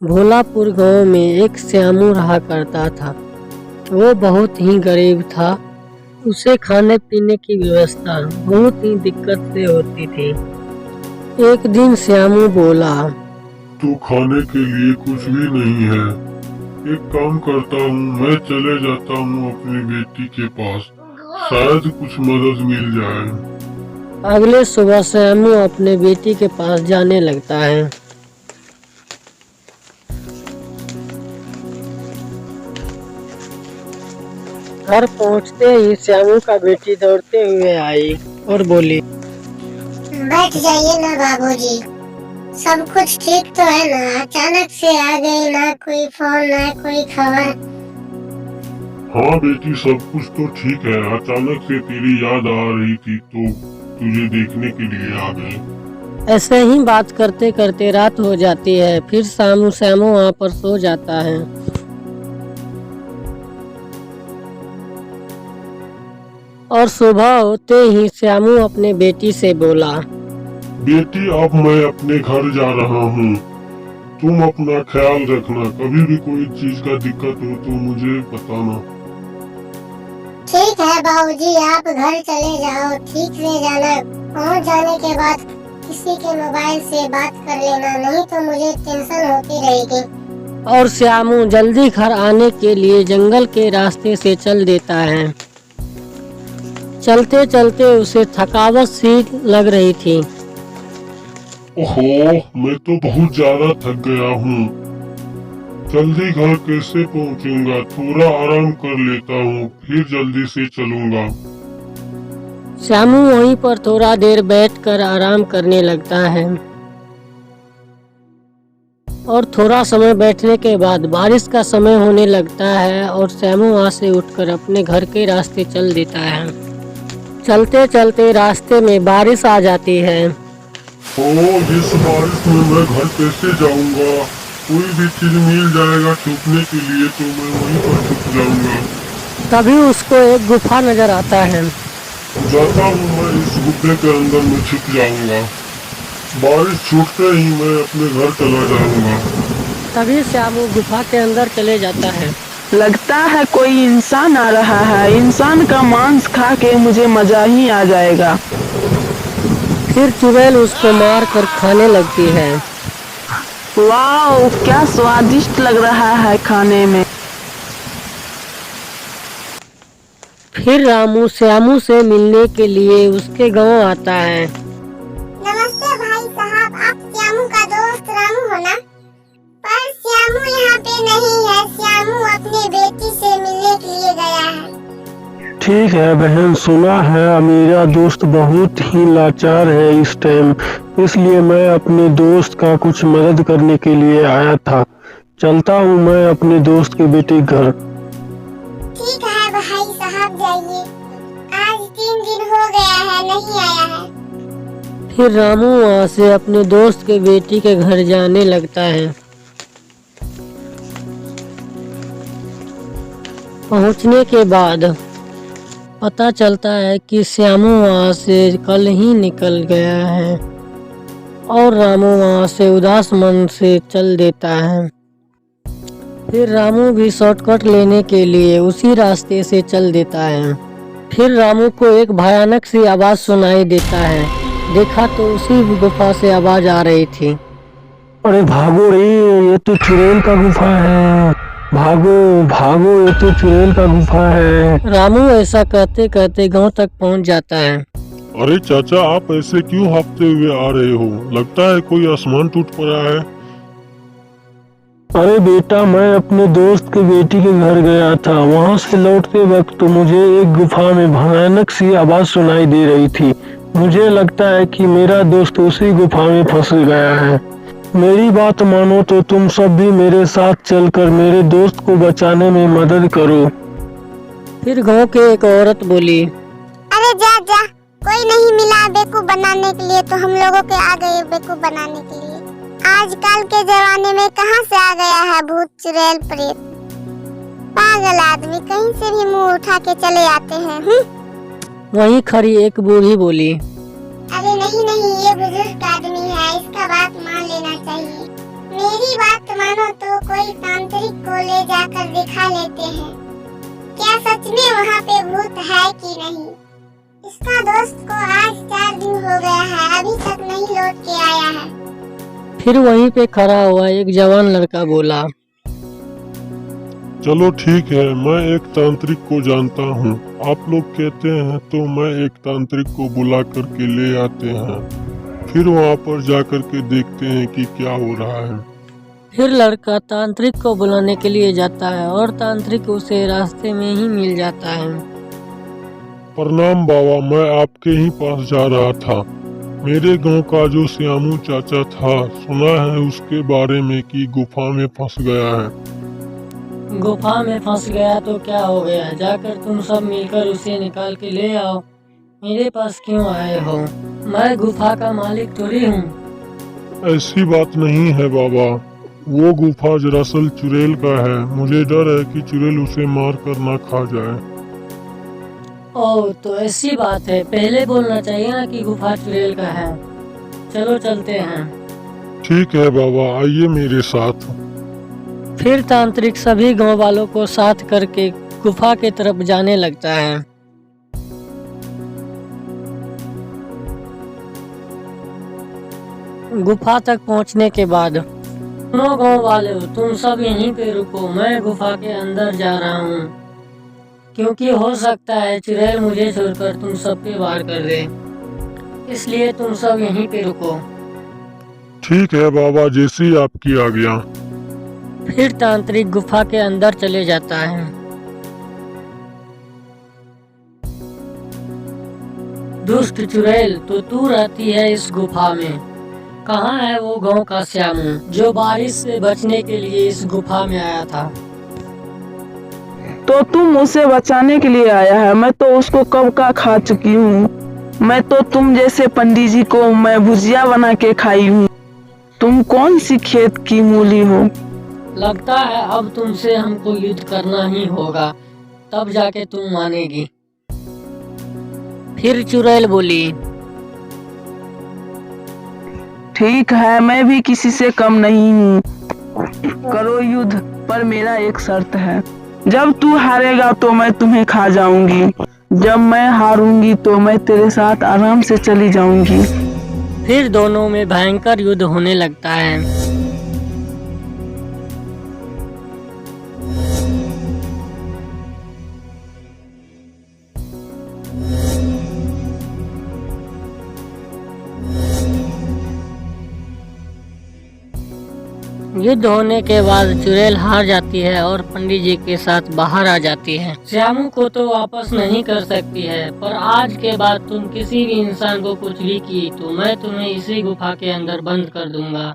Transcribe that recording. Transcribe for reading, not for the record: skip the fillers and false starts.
भोलापुर गांव में एक श्यामू रहा करता था। वो बहुत ही गरीब था। उसे खाने पीने की व्यवस्था बहुत ही दिक्कत से होती थी। एक दिन श्यामू बोला, तो खाने के लिए कुछ भी नहीं है। एक काम करता हूँ, मैं चले जाता हूँ अपनी बेटी के पास, शायद कुछ मदद मिल जाए। अगले सुबह श्यामू अपने बेटी के पास जाने लगता है। घर पहुंचते ही श्यामू का बेटी दौड़ते हुए आई और बोली, बैठ जाइए ना बाबूजी, सब कुछ ठीक तो है ना? अचानक से आ गए, ना कोई फोन ना कोई खबर। हाँ बेटी, सब कुछ तो ठीक है। अचानक से तेरी याद आ रही थी तो तुझे देखने के लिए आ गए। ऐसे ही बात करते करते रात हो जाती है। फिर श्यामू वहाँ पर सो जाता है। और सुबह होते ही श्यामू अपने बेटी से बोला, बेटी, अब मैं अपने घर जा रहा हूँ। तुम अपना ख्याल रखना, कभी भी कोई चीज का दिक्कत हो तो मुझे बताना। ठीक है बाबूजी, आप घर चले जाओ, ठीक से जाना। पहुंच जाने के बाद किसी के मोबाइल से बात कर लेना, नहीं तो मुझे टेंशन होती रहेगी। और श्यामू जल्दी घर आने के लिए जंगल के रास्ते से चल देता है। चलते चलते उसे थकावट सी लग रही थी। ओहो, मैं तो बहुत ज्यादा थक गया हूँ। जल्दी घर कैसे पहुँचूंगा? थोड़ा आराम कर लेता हूँ, फिर जल्दी से चलूंगा। श्यामू वहीं पर थोड़ा देर बैठकर आराम करने लगता है। और थोड़ा समय बैठने के बाद बारिश का समय होने लगता है और श्यामू वहाँ से उठकर अपने घर के रास्ते चल देता है। चलते चलते रास्ते में बारिश आ जाती है। इस बारिश में मैं घर कैसे जाऊंगा? कोई भी चीज मिल जाएगा छुपने के लिए तो मैं वहीं पर छुप जाऊंगा। तभी उसको एक गुफा नजर आता है। जाता हूँ, मैं इस गुफे के अंदर में छुप जाऊंगा। बारिश छूटते ही मैं अपने घर चला जाऊंगा। तभी श्यामू गुफा के अंदर चले जाता है। लगता है कोई इंसान आ रहा है। इंसान का मांस खा के मुझे मजा ही आ जाएगा। फिर चुड़ैल उसको मार कर खाने लगती है। वाह, क्या स्वादिष्ट लग रहा है खाने में। फिर रामू श्यामू से मिलने के लिए उसके गांव आता है। नमस्ते भाई साहब, आप श्यामू का दोस्त रामू हो ना? पर श्यामू यहाँ पे नहीं है। श्यामू अपनी बेटी से मिलने के लिए गया है। ठीक है बहन, सुना है मेरा दोस्त बहुत ही लाचार है इस टाइम, इसलिए मैं अपने दोस्त का कुछ मदद करने के लिए आया था। चलता हूँ मैं अपने दोस्त के बेटे घर। ठीक है भाई साहब, जाइए। आज 3 दिन हो गया है, नहीं आया है। फिर रामू वहाँ से अपने दोस्त के बेटी के घर जाने लगता है। पहुँचने के बाद पता चलता है कि श्यामू वहाँ से कल ही निकल गया है और रामू वहाँ से उदास मन से चल देता है। फिर रामू भी शॉर्टकट लेने के लिए उसी रास्ते से चल देता है। फिर रामू को एक भयानक सी आवाज सुनाई देता है। देखा तो उसी गुफा से आवाज आ रही थी। अरे भागो रे, ये तो चुड़ैल का गुफा है। भागो भागो, ये तो चुड़ैल का गुफा है। रामू ऐसा कहते कहते गांव तक पहुंच जाता है। अरे चाचा, आप ऐसे क्यों भागते हुए आ रहे हो? लगता है कोई आसमान टूट पड़ा है। अरे बेटा, मैं अपने दोस्त के बेटी के घर गया था। वहाँ से लौटते वक्त तो मुझे एक गुफा में भयानक सी आवाज सुनाई दे रही थी। मुझे लगता है कि मेरा दोस्त उसी गुफा में फंस गया है। मेरी बात मानो तो तुम सब भी मेरे साथ चलकर मेरे दोस्त को बचाने में मदद करो। फिर गांव के एक औरत बोली, अरे जा जा, कोई नहीं मिला बेवकूफ बनाने के लिए, तो हम लोगों के आ गए बेवकूफ बनाने के लिए। आजकल के जमाने में कहाँ से आ गया है भूत चुड़ैल प्रेत? पागल आदमी, कहीं से भी मुंह उठा के चले आते हैं। वहीं खड़ी एक बूढ़ी बोली, अरे नहीं नहीं, ये बुजुर्ग आदमी है, इसका बात मान लेना चाहिए। मेरी बात मानो चलो तो कोई तांत्रिक को ले जाकर दिखा लेते हैं, क्या सच में वहाँ पे भूत है कि नहीं। इसका दोस्त को आज 4 दिन हो गया है, अभी तक नहीं लौट के आया है। फिर वहीं पे खड़ा हुआ एक जवान लड़का बोला, चलो ठीक है, मैं एक तांत्रिक को जानता हूँ। आप लोग कहते हैं तो मैं एक तांत्रिक को बुला करके ले आते हैं, फिर वहाँ पर जा करके देखते हैं कि क्या हो रहा है। फिर लड़का तांत्रिक को बुलाने के लिए जाता है और तांत्रिक उसे रास्ते में ही मिल जाता है। प्रणाम बाबा, मैं आपके ही पास जा रहा था। मेरे गांव का जो श्यामू चाचा था, सुना है उसके बारे में कि गुफा में फंस गया है। गुफा में फंस गया तो क्या हो गया, जाकर तुम सब मिलकर उसे निकाल के ले आओ। मेरे पास क्यों आए हो, मैं गुफा का मालिक थोड़ी हूँ। ऐसी बात नहीं है बाबा, वो गुफा दरअसल चुड़ैल का है। मुझे डर है कि चुड़ैल उसे मार कर ना खा जाए। ओह, तो ऐसी बात है, पहले बोलना चाहिए ना कि गुफा चुड़ैल का है। चलो चलते हैं। ठीक है बाबा, आइए मेरे साथ। फिर तांत्रिक सभी गांव वालों को साथ करके गुफा की तरफ जाने लगता है। गुफा तक पहुंचने के बाद, सुनो गांव वालों, तुम सब यहीं पे रुको, मैं गुफा के अंदर जा रहा हूँ, क्योंकि हो सकता है चुड़ैल मुझे छोड़कर तुम सब पे वार कर दे, इसलिए तुम सब यहीं पे रुको। ठीक है बाबा, जैसी आपकी आज्ञा। फिर तांत्रिक गुफा के अंदर चले जाता है। दुष्ट चुड़ैल, तो तू रहती है इस गुफा में। कहाँ है वो गांव का श्यामू जो बारिश से बचने के लिए इस गुफा में आया था? तो तुम उसे बचाने के लिए आया है? मैं तो उसको कब का खा चुकी हूँ। मैं तो तुम जैसे पंडित जी को मैं भुजिया बना के खाई हूँ। तुम कौन सी खेत की मूली हो? लगता है अब तुमसे हमको युद्ध करना ही होगा, तब जाके तुम मानेगी। फिर चुड़ैल बोली, ठीक है, मैं भी किसी से कम नहीं हूँ। करो युद्ध, पर मेरा एक शर्त है। जब तू हारेगा तो मैं तुम्हें खा जाऊंगी, जब मैं हारूंगी तो मैं तेरे साथ आराम से चली जाऊंगी। फिर दोनों में भयंकर युद्ध होने लगता है। युद्ध होने के बाद चुड़ैल हार जाती है और पंडित जी के साथ बाहर आ जाती है। श्यामू को तो वापस नहीं कर सकती है, पर आज के बाद तुम किसी भी इंसान को कुछ भी की तो मैं तुम्हें इसी गुफा के अंदर बंद कर दूंगा।